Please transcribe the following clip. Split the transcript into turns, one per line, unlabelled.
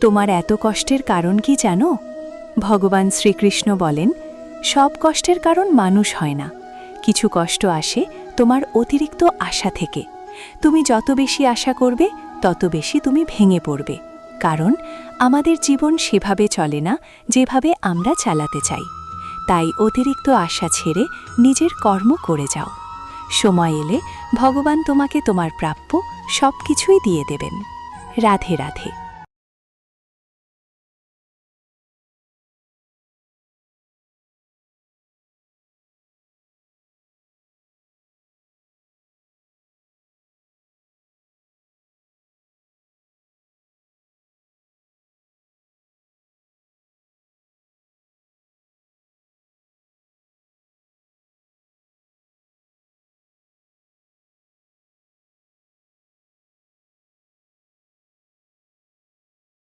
তোমার এত কষ্টের কারণ কি জানো? ভগবান শ্রীকৃষ্ণ বলেন, সব কষ্টের কারণ মানুষ হয় না। কিছু কষ্ট আসে তোমার অতিরিক্ত আশা থেকে। তুমি যত বেশি আশা করবে তত বেশি তুমি ভেঙে পড়বে। কারণ আমাদের জীবন সেভাবে চলে না যেভাবে আমরা চালাতে চাই। তাই অতিরিক্ত আশা ছেড়ে নিজের কর্ম করে যাও। সময় এলে ভগবান তোমাকে তোমার প্রাপ্য সব কিছুই দিয়ে দেবেন। রাধে রাধে।